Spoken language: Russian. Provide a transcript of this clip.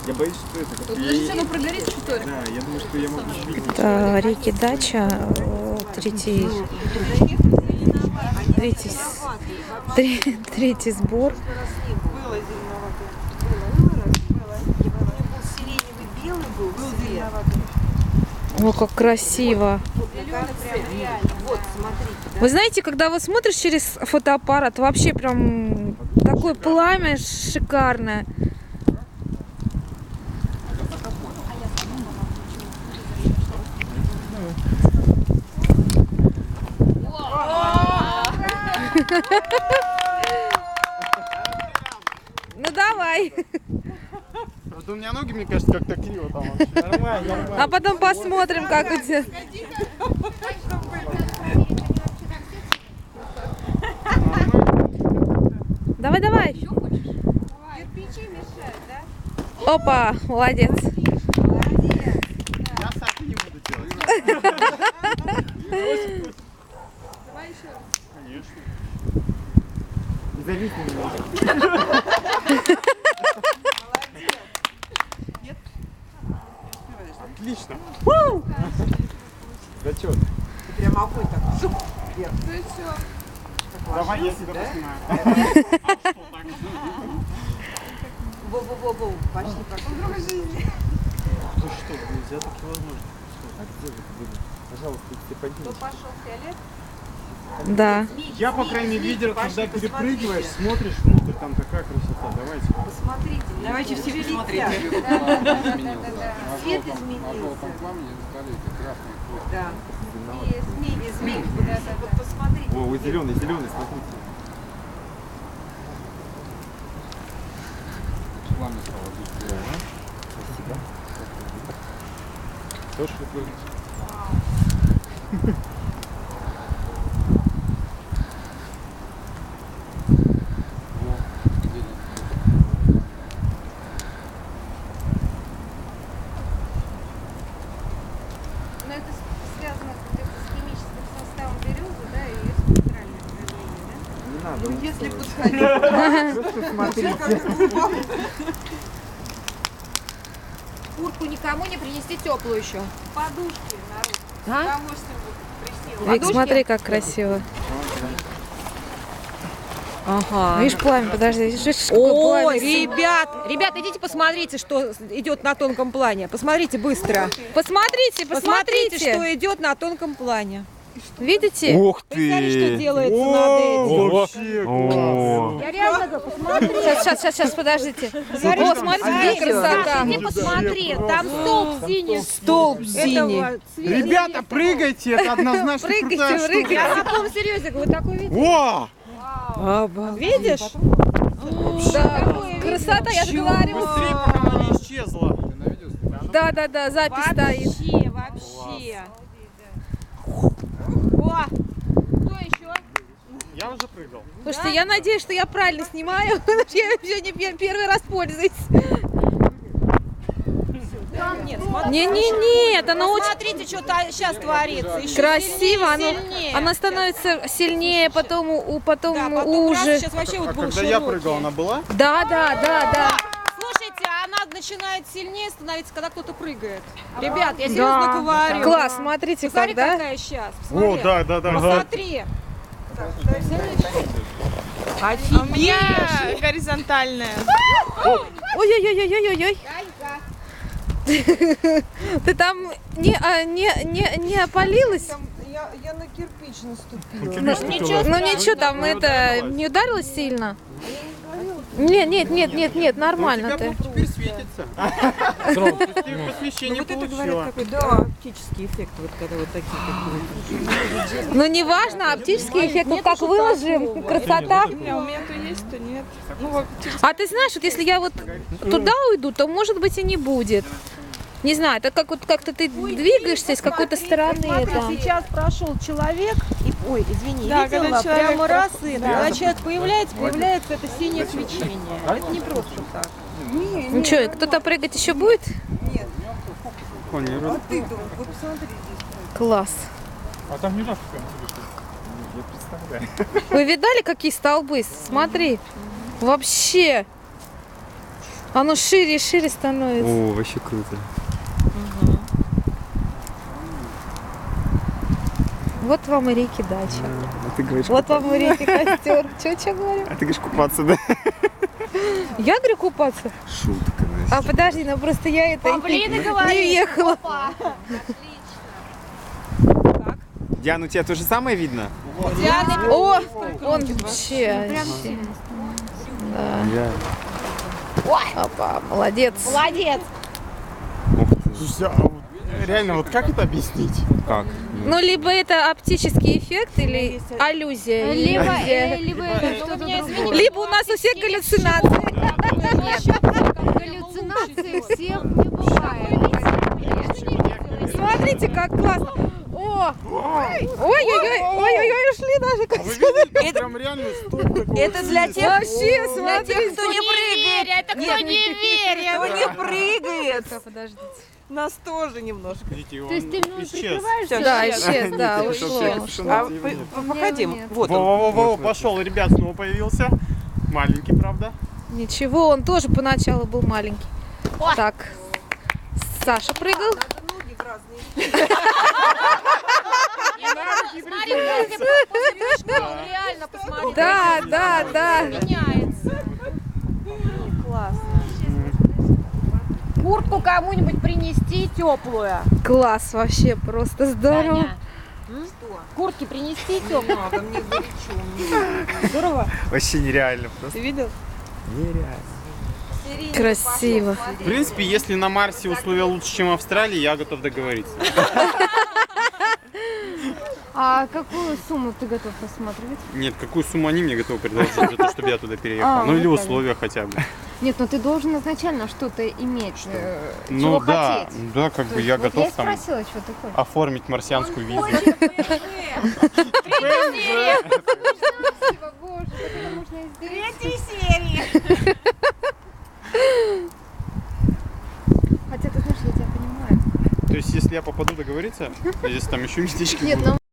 Я боюсь, что это как Подождите, оно прогорит, что ли? Да, я думаю, что я могу видеть. Это реки Дача, третий сбор. Было зеленоватое. Было. У меня был сиреневый, белый был зеленоватый. О, как красиво. Такая прям реально. Вот, смотрите. Да? Вы знаете, когда вот смотришь через фотоаппарат, вообще прям такое пламя шикарное. Ну давай. Вот у меня ноги, мне кажется, как-то криво там вообще. Нормально. А потом посмотрим, как у тебя. Давай, давай. Кирпичи мешают, да? Опа, молодец. Я сам не буду делать. Давай еще раз. Конечно. Зависни немного. Нет? Отлично. Зачет. Ты прям огонь так. Шуп, вверх. Ну и все. Давай, я себя поснимаю. Во-во-во-во. Пошли. Да что, нельзя так невозможно. А где вы были? Пожалуйста, ты Кто поднимись. пошел в фиолет? Да. Я, по крайней мере, видел, когда Пошли, перепрыгиваешь, смотришь внутрь, там такая красота. Давайте. Посмотрите. Давайте все посмотрите. Цвет изменился. Да. Змей. Вот посмотрите. О, вы зеленый, смотрите. Пламя стало быстрее. Спасибо. Тоже выглядит. Но это связано с химическим составом березы, да, и ее спектральное проявление, да? Не надо. Ну, если подходить. Просто смотрите. Куртку никому не принести теплую еще. Подушки, народ. С А? удовольствием бы присела. Вик, смотри, как красиво. Ага. Видишь, пламя, подожди, видишь, какое Ой, пламя. ребят, идите посмотрите, что идет на тонком плане. Посмотрите быстро. Посмотрите, Посмотрите, посмотрите. что идет на тонком плане. Видите? Ух Посмотри, что ты! делается над этим. Вообще класс! Я реально говорю, посмотри. Сейчас, подождите. О, смотрите, какая красота. Ты посмотри, там столб синий. Столб синий. Этого цвета. Ребята, прыгайте! Это однозначно Прыгайте, крутая штука. прыгайте. Я на полном серьезе, вы такой видите? О! Видишь? Да, красота, я же говорю. Быстрее, пока она не исчезла. Да, запись стоит. Вообще. О, кто еще? Я уже прыгал. Слушайте, я надеюсь, что я правильно снимаю, потому что я еще не первый раз пользуюсь. Нет, смотри. Нет, она очень Смотрите, что сейчас творится. Еще красиво, сильнее. она становится сильнее, потом Да, потом уже. сейчас вообще вот А будут когда я широкие. прыгал, она была? Да. Слушайте, она начинает сильнее становиться, когда кто-то прыгает. Ребят, я серьезно говорю. Класс, смотрите, Посмотри, как, да? какая сейчас. О, да. Посмотри. А у меня горизонтальная. Ой-ой-ой-ой-ой-ой. Ты там не опалилась? Я на кирпич наступила. Ну ничего, там это не ударилось сильно? Нет, нормально ты. Теперь светится. Ты посвящение Вот это получила. говорят такой, да, оптический эффект, вот когда вот такие. Ну не важно, оптический эффект, вот как выложим, красота. У меня то есть, то нет. Ну, вот, А ты знаешь, вот если я вот туда уйду, то может быть и не будет. Не знаю, это как вот как-то ты двигаешься с какой-то стороны. Смотри, Это. сейчас прошел человек, и, ой, извини, Да, видела, когда человек прямо раз, просто- и да. когда человек появляется это синее свечение. Это не просто так. Ну что, кто-то прыгать еще будет? Планирую. Ты-то вот посмотри здесь. Класс. А там не так Я представляю. Вы видали, какие столбы? Смотри. Вообще. Оно шире и шире становится. О, вообще круто. Вот вам и реки дача. А ты говоришь, Вот вам и реки костер. Че говорю? а ты говоришь купаться, да? Я говорю купаться. Шутка, Настя. А подожди, ну просто я это не ехала. Диана, у тебя то же самое видно? О, он вообще. Да. Я. Опа, молодец. Молодец. Ух ты. Слушайте, а вот реально, вот как это объяснить? Как? Ну, либо это оптический эффект или аллюзия. Либо это Вы что-то меня другое. извините. Либо у нас у всех галлюцинации. Галлюцинации всех не бывает. Смотрите, как классно. О! Ой-ой-ой, ушли даже А вы костюмы. видели, там прям реально стук такой. Это для тех, Вообще, смотрите. кто не прыгает. Это кто не верит. Кто не прыгает. Подождите. Нас тоже немножко. Видите, он То есть ты мной исчез. прикрываешься? Да, исчез, да, Нет, ушло. А походим. Вот он. Во-во-во, пошел, ребят, снова появился. Маленький, правда? Ничего, он тоже поначалу был маленький. Так, Саша прыгал. Смотри, после мешка, он реально, посмотри. Да. Меняется. Классно. Куртку кому-нибудь принести теплую. Класс, вообще просто здорово. Таня. Куртки принести теплую. Надо мне горячо. Здорово. Вообще нереально просто. Ты видел? Нереально. Красиво. В принципе, если на Марсе условия лучше, чем в Австралии, я готов договориться. А какую сумму ты готов рассматривать? Нет, какую сумму они мне готовы предложить за то, чтобы я туда переехал? Ну или вот так. условия хотя бы. Нет, но ты должен изначально что-то иметь, Ну чего да, хотеть. да, как бы То я есть вот готов я там спросила, что ты хочешь. оформить марсианскую визу. Спасибо, боже, как это можно сделать? Хотя, ты знаешь, я тебя понимаю. То есть, если я попаду договориться, если там еще местечки Нет, будут.